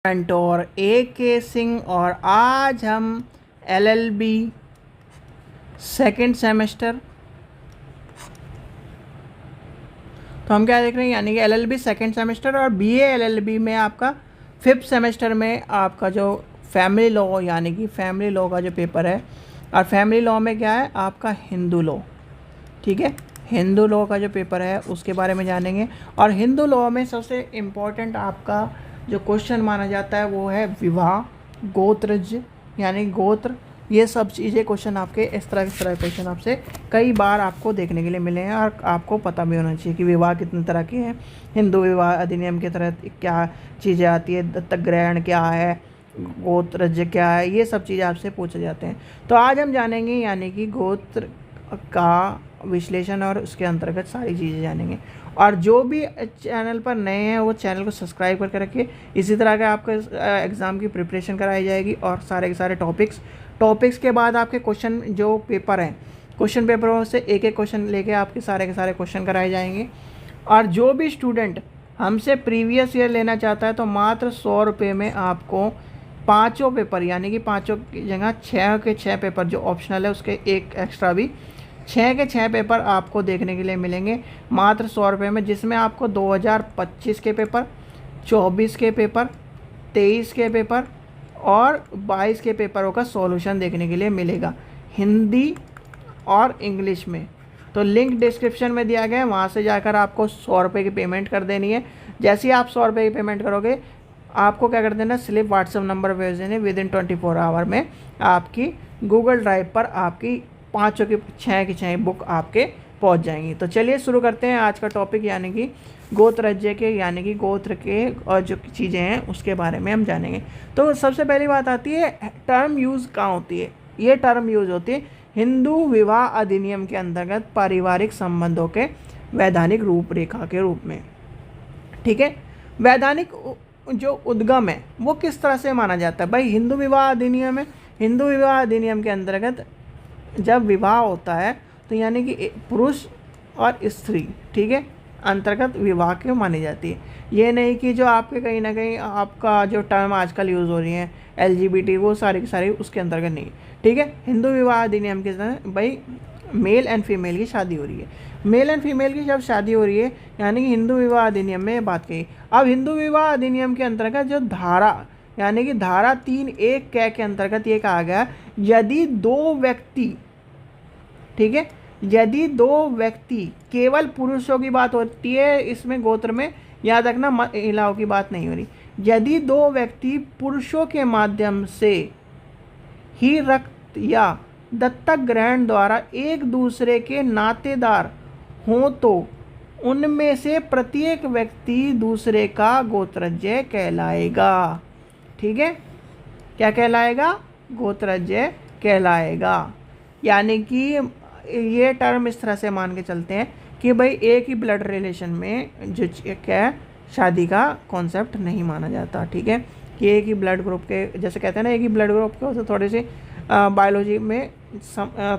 और ए के सिंह और आज हम एलएलबी सेकंड सेमेस्टर तो हम क्या देख रहे हैं यानी कि एलएलबी सेकंड सेमेस्टर और बीए एलएलबी में आपका फिफ्थ सेमेस्टर में आपका जो फैमिली लॉ यानी कि फैमिली लॉ का जो पेपर है और फैमिली लॉ में क्या है आपका हिंदू लॉ। ठीक है, हिंदू लॉ का जो पेपर है उसके बारे में जानेंगे। और हिंदू लॉ में सबसे इम्पोर्टेंट आपका जो क्वेश्चन माना जाता है वो है विवाह, गोत्रज यानी गोत्र, ये सब चीज़ें क्वेश्चन आपके इस तरह क्वेश्चन आपसे कई बार आपको देखने के लिए मिले हैं और आपको पता भी होना चाहिए कि विवाह कितने तरह के हैं। हिंदू विवाह अधिनियम के तहत क्या चीज़ें आती है, दत्तक ग्रहण क्या है, गोत्रज क्या है, ये सब चीज़ें आपसे पूछे जाते हैं। तो आज हम जानेंगे यानी कि गोत्र का विश्लेषण और उसके अंतर्गत सारी चीज़ें जानेंगे। और जो भी चैनल पर नए हैं वो चैनल को सब्सक्राइब करके रखिए। इसी तरह का आपका एग्ज़ाम की प्रिपरेशन कराई जाएगी और सारे के सारे टॉपिक्स के बाद आपके क्वेश्चन जो पेपर हैं, क्वेश्चन पेपरों से एक एक क्वेश्चन लेके आपके सारे के सारे क्वेश्चन कराए जाएंगे। और जो भी स्टूडेंट हमसे प्रीवियस ईयर लेना चाहता है तो मात्र 100 रुपये में आपको पाँचों पेपर यानी कि पाँचों की जगह 6 के 6 पेपर जो ऑप्शनल है उसके एक एक्स्ट्रा भी 6 के 6 पेपर आपको देखने के लिए मिलेंगे मात्र 100 रुपये में, जिसमें आपको 2025 के पेपर, 24 के पेपर, 23 के पेपर और 22 के पेपरों का सॉल्यूशन देखने के लिए मिलेगा हिंदी और इंग्लिश में। तो लिंक डिस्क्रिप्शन में दिया गया है, वहाँ से जाकर आपको 100 रुपये की पेमेंट कर देनी है। जैसे ही आप 100 रुपये की पेमेंट करोगे आपको क्या कर देना, स्लिप व्हाट्सएप नंबर भेज देने, विद इन 24 आवर में आपकी गूगल ड्राइव पर आपकी पाँचों की 6 की 6 बुक आपके पहुंच जाएंगी। तो चलिए शुरू करते हैं आज का टॉपिक यानी कि गोत्रज्य के यानी कि गोत्र के और जो चीज़ें हैं उसके बारे में हम जानेंगे। तो सबसे पहली बात आती है टर्म यूज़ कहाँ होती है। ये टर्म यूज़ होती है हिंदू विवाह अधिनियम के अंतर्गत पारिवारिक संबंधों के वैधानिक रूपरेखा के रूप में। ठीक है, वैधानिक जो उद्गम है वो किस तरह से माना जाता है भाई, हिंदू विवाह अधिनियम है। हिंदू विवाह अधिनियम के अंतर्गत जब विवाह होता है तो यानी कि पुरुष और स्त्री, ठीक है, अंतर्गत विवाह के मानी जाती है। ये नहीं कि जो आपके कहीं ना कहीं आपका जो टर्म आजकल यूज़ हो रही है LGBT, वो सारी की सारी उसके अंतर्गत नहीं। ठीक है, हिंदू विवाह अधिनियम के तहत भाई मेल एंड फीमेल की शादी हो रही है। मेल एंड फीमेल की जब शादी हो रही है यानी कि हिंदू विवाह अधिनियम में बात कही। अब हिंदू विवाह अधिनियम के अंतर्गत जो धारा यानी कि धारा 3(1) के अंतर्गत ये कहा गया, यदि दो व्यक्ति, ठीक है, यदि दो व्यक्ति, केवल पुरुषों की बात होती है इसमें, गोत्र में याद रखना महिलाओं की बात नहीं हो रही। यदि दो व्यक्ति पुरुषों के माध्यम से ही रक्त या दत्तक ग्रहण द्वारा एक दूसरे के नातेदार हों तो उनमें से प्रत्येक व्यक्ति दूसरे का गोत्रज्य कहलाएगा। ठीक है, क्या कहलाएगा, गोत्रज्य कहलाएगा। यानी कि ये टर्म इस तरह से मान के चलते हैं कि भाई एक ही ब्लड रिलेशन में जो क्या है शादी का कॉन्सेप्ट नहीं माना जाता। ठीक है, कि एक ही ब्लड ग्रुप के, जैसे कहते हैं ना एक ही ब्लड ग्रुप के, तो थोड़ी सी बायोलॉजी में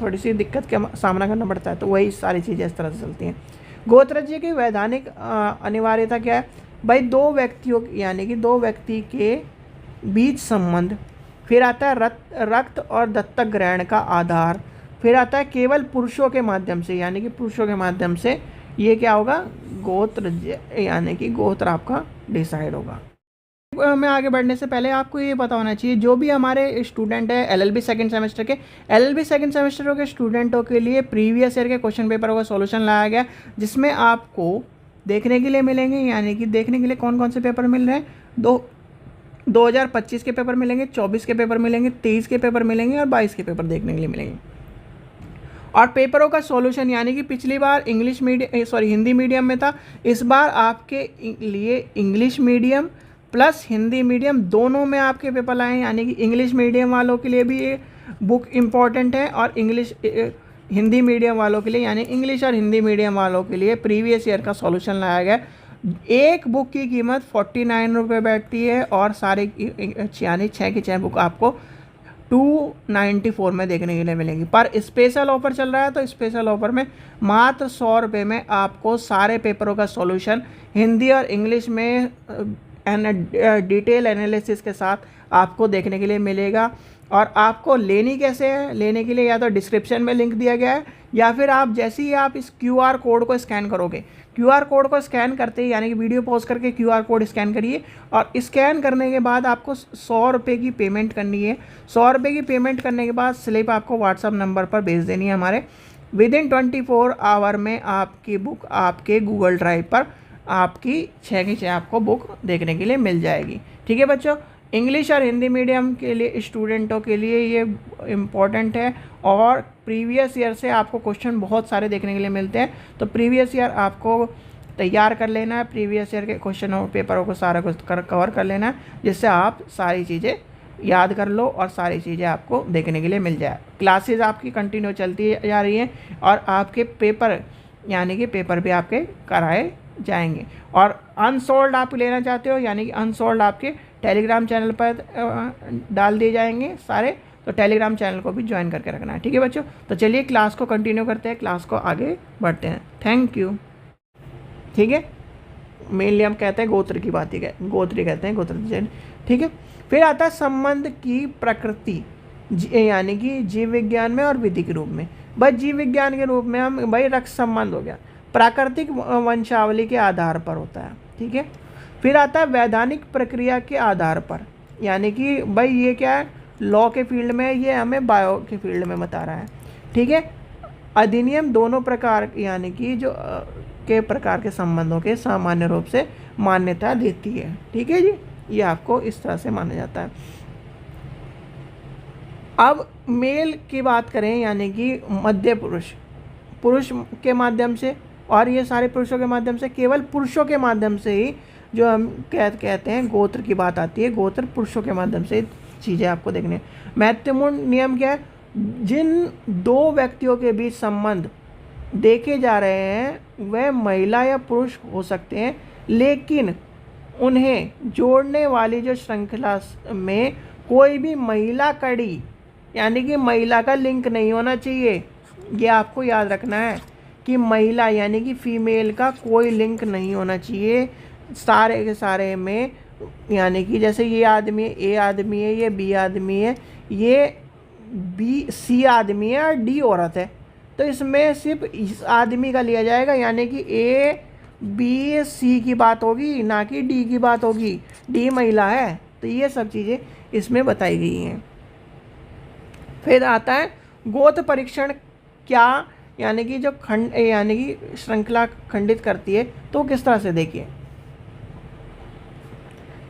थोड़ी सी दिक्कत का सामना करना पड़ता है, तो वही सारी चीज़ें इस तरह से चलती हैं। गोत्रज्य की वैधानिक अनिवार्यता क्या है भाई, दो व्यक्तियों यानी कि दो व्यक्ति के बीच संबंध, फिर आता है रक्त और दत्तक ग्रहण का आधार, फिर आता है केवल पुरुषों के माध्यम से यानी कि पुरुषों के माध्यम से ये क्या होगा, गोत्र यानी कि गोत्र आपका डिसाइड होगा। में आगे बढ़ने से पहले आपको ये पता होना चाहिए जो भी हमारे स्टूडेंट है एलएलबी सेकंड सेमेस्टर के, एलएलबी सेकंड सेमेस्टर के स्टूडेंटों के लिए प्रीवियस ईयर के क्वेश्चन पेपरों का सॉल्यूशन लाया गया, जिसमें आपको देखने के लिए मिलेंगे यानी कि देखने के लिए कौन कौन से पेपर मिल रहे हैं, 2025 के पेपर मिलेंगे, 24 के पेपर मिलेंगे, 23 के पेपर मिलेंगे और 22 के पेपर देखने के लिए मिलेंगे। और पेपरों का सॉल्यूशन यानी कि पिछली बार हिंदी मीडियम में था, इस बार आपके लिए English medium plus Hindi medium दोनों में आपके पेपर लाए। यानी कि इंग्लिश मीडियम वालों के लिए भी ये बुक इम्पॉर्टेंट है और हिंदी मीडियम वालों के लिए यानी इंग्लिश और हिंदी मीडियम वालों के लिए प्रीवियस ईयर का सॉल्यूशन लाया गया। एक बुक की कीमत 49 रुपये बैठती है और सारे यानी 6 की 6 बुक आपको 294 में देखने के लिए मिलेंगी। पर स्पेशल ऑफर चल रहा है तो स्पेशल ऑफर में मात्र 100 रुपये में आपको सारे पेपरों का सॉल्यूशन हिंदी और इंग्लिश में डिटेल एनालिसिस के साथ आपको देखने के लिए मिलेगा। और आपको लेनी कैसे है, लेने के लिए या तो डिस्क्रिप्शन में लिंक दिया गया है, या फिर आप जैसे ही आप इस QR कोड को स्कैन करोगे, QR कोड को स्कैन करते ही यानी कि वीडियो पॉज करके QR कोड स्कैन करिए, और स्कैन करने के बाद आपको 100 रुपये की पेमेंट करनी है। 100 रुपये की पेमेंट करने के बाद स्लिप आपको व्हाट्सअप नंबर पर भेज देनी है हमारे। विदिन 24 आवर में आपकी बुक आपके गूगल ड्राइव पर आपकी 6 की 6 आपको बुक देखने के लिए मिल जाएगी। ठीक है बच्चों, इंग्लिश और हिंदी मीडियम के लिए स्टूडेंटों के लिए ये इम्पॉर्टेंट है, और प्रीवियस ईयर से आपको क्वेश्चन बहुत सारे देखने के लिए मिलते हैं, तो प्रीवियस ईयर आपको तैयार कर लेना है, प्रीवियस ईयर के क्वेश्चन और पेपरों को सारा कुछ कवर कर लेना है, जिससे आप सारी चीज़ें याद कर लो और सारी चीज़ें आपको देखने के लिए मिल जाए। क्लासेस आपकी कंटिन्यू चलती जा रही हैं, और आपके पेपर यानी कि पेपर भी आपके कराए जाएंगे। और अनसोल्ड आप लेना चाहते हो यानी कि अनसोल्ड आपके टेलीग्राम चैनल पर डाल दिए जाएंगे सारे, तो टेलीग्राम चैनल को भी ज्वाइन करके रखना है। ठीक है बच्चों, तो चलिए क्लास को कंटिन्यू करते हैं, क्लास को आगे बढ़ते हैं। Thank you. ठीक है, मेनली हम कहते हैं गोत्र की बात ही गोत्री कहते हैं, गोत्र। ठीक है, फिर आता है संबंध की प्रकृति यानी कि जीव विज्ञान में और विधि के रूप में। भाई जीव विज्ञान के रूप में हम भाई रक्त संबंध हो गया, प्राकृतिक वंशावली के आधार पर होता है। ठीक है, फिर आता है वैधानिक प्रक्रिया के आधार पर, यानी कि भाई ये क्या है, लॉ के फील्ड में, ये हमें बायो के फील्ड में बता रहा है। ठीक है, अधिनियम दोनों प्रकार यानी कि जो के प्रकार के संबंधों के सामान्य रूप से मान्यता देती है। ठीक है जी, ये आपको इस तरह से माना जाता है। अब मेल की बात करें यानी कि मध्य पुरुष के माध्यम से, और ये सारे पुरुषों के माध्यम से, केवल पुरुषों के माध्यम से ही जो हम कहते हैं गोत्र की बात आती है, गोत्र पुरुषों के माध्यम से चीज़ें आपको देखने हैं। महत्वपूर्ण नियम क्या है, जिन दो व्यक्तियों के बीच संबंध देखे जा रहे हैं वह महिला या पुरुष हो सकते हैं, लेकिन उन्हें जोड़ने वाली जो श्रृंखला में कोई भी महिला कड़ी यानी कि महिला का लिंक नहीं होना चाहिए। ये आपको याद रखना है कि महिला यानी कि फीमेल का कोई लिंक नहीं होना चाहिए सारे के सारे में। यानी कि जैसे ये आदमी है, ए आदमी है, ये बी आदमी है, ये बी सी आदमी है और डी औरत है, तो इसमें सिर्फ इस आदमी का लिया जाएगा, यानी कि ए बी सी की बात होगी, ना कि डी की बात होगी। डी महिला है, तो ये सब चीज़ें इसमें बताई गई हैं। फिर आता है गोत्र परीक्षण क्या, यानी कि जो खंड यानी कि श्रृंखला खंडित करती है, तो किस तरह से देखिए,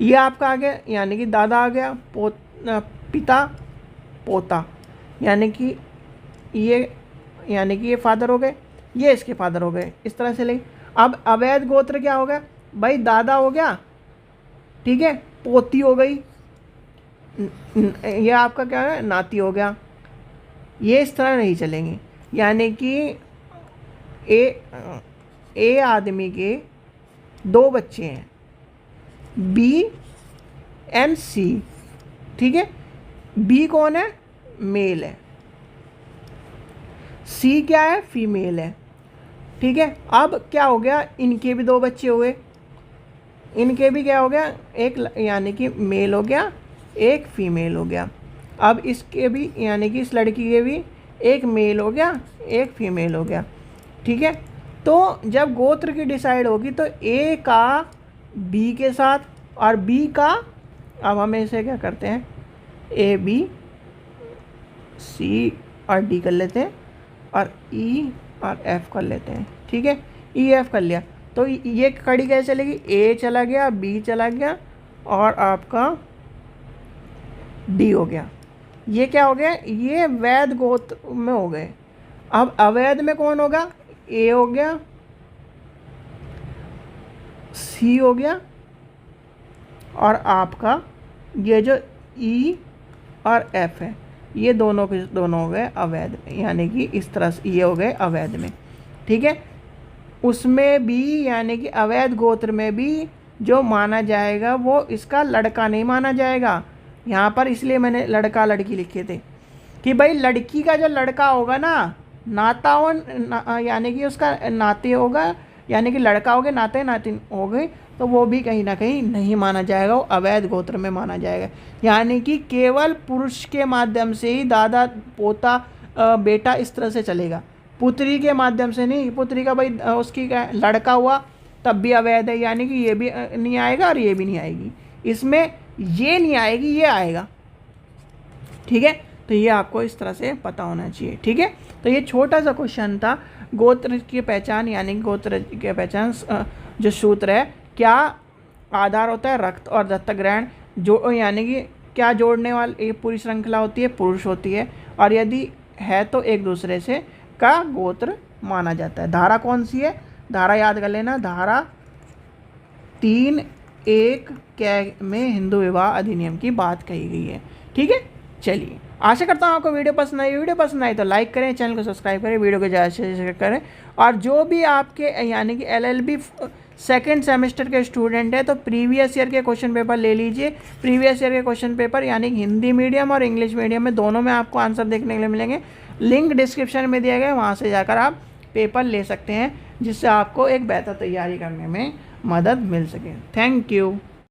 ये आपका आ गया यानी कि दादा आ गया, पिता पोता, यानी कि ये फादर हो गए, ये इसके फादर हो गए, इस तरह से ले। अब अवैध गोत्र क्या हो गया, भाई दादा हो गया, ठीक है, पोती हो गई, ये आपका क्या है, नाती हो गया। ये इस तरह नहीं चलेंगे, यानी कि ए आदमी के दो बच्चे हैं, बी एंड सी, ठीक है। बी कौन है, मेल है, सी क्या है, फीमेल है, ठीक है। अब क्या हो गया, इनके भी दो बच्चे हुए, इनके भी क्या हो गया, एक यानी कि मेल हो गया, एक फीमेल हो गया। अब इसके भी यानी कि इस लड़की के भी एक मेल हो गया, एक फीमेल हो गया, ठीक है। तो जब गोत्र की डिसाइड होगी तो ए का बी के साथ और बी का, अब हम इसे क्या करते हैं, ए बी सी और डी कर लेते हैं और ई और एफ कर लेते हैं, ठीक है। ई एफ कर लिया तो ये कड़ी कैसे चलेगी, ए चला गया, बी चला गया और आपका डी हो गया। ये क्या हो गया, ये वैध गोत्र में हो गए। अब अवैध में कौन होगा, ए हो गया, सी हो गया और आपका ये जो ई और एफ है, ये दोनों के दोनों हो गए अवैध में, यानी कि इस तरह से ये हो गए अवैध में, ठीक है। उसमें भी यानी कि अवैध गोत्र में भी जो माना जाएगा वो इसका लड़का नहीं माना जाएगा। यहाँ पर इसलिए मैंने लड़का लड़की लिखे थे कि भाई लड़की का जो लड़का होगा ना, नाता हो यानी कि उसका नाते होगा, यानी कि लड़का हो गए, नाते नातिन हो गए, तो वो भी कहीं ना कहीं नहीं माना जाएगा, वो अवैध गोत्र में माना जाएगा। यानी कि केवल पुरुष के माध्यम से ही दादा पोता बेटा इस तरह से चलेगा, पुत्री के माध्यम से नहीं। पुत्री का भाई उसकी लड़का हुआ तब भी अवैध है, यानी कि ये भी नहीं आएगा और ये भी नहीं आएगी, इसमें ये नहीं आएगी, ये आएगा। ठीक है, तो ये आपको इस तरह से पता होना चाहिए। ठीक है, तो ये छोटा सा क्वेश्चन था गोत्र की पहचान, यानी गोत्र की पहचान जो सूत्र है, क्या आधार होता है रक्त और दत्तक ग्रहण, जो यानी कि क्या जोड़ने वाली ये पूरी श्रृंखला होती है, पुरुष होती है, और यदि है तो एक दूसरे से का गोत्र माना जाता है। धारा कौन सी है, धारा याद कर लेना, धारा 3(1) कै में हिंदू विवाह अधिनियम की बात कही गई है। ठीक है, चलिए आशा करता हूँ आपको वीडियो पसंद आई। वीडियो पसंद आई तो लाइक करें, चैनल को सब्सक्राइब करें, वीडियो को ज़्यादा से शेयर करें। और जो भी आपके यानी कि LLB सेकेंड सेमेस्टर के स्टूडेंट है तो प्रीवियस ईयर के क्वेश्चन पेपर ले लीजिए। प्रीवियस ईयर के क्वेश्चन पेपर यानी हिंदी मीडियम और इंग्लिश मीडियम में दोनों में आपको आंसर देखने के लिए मिलेंगे। लिंक डिस्क्रिप्शन में दिया गया है, वहाँ से जाकर आप पेपर ले सकते हैं, जिससे आपको एक बेहतर तैयारी करने में मदद मिल सके। Thank you.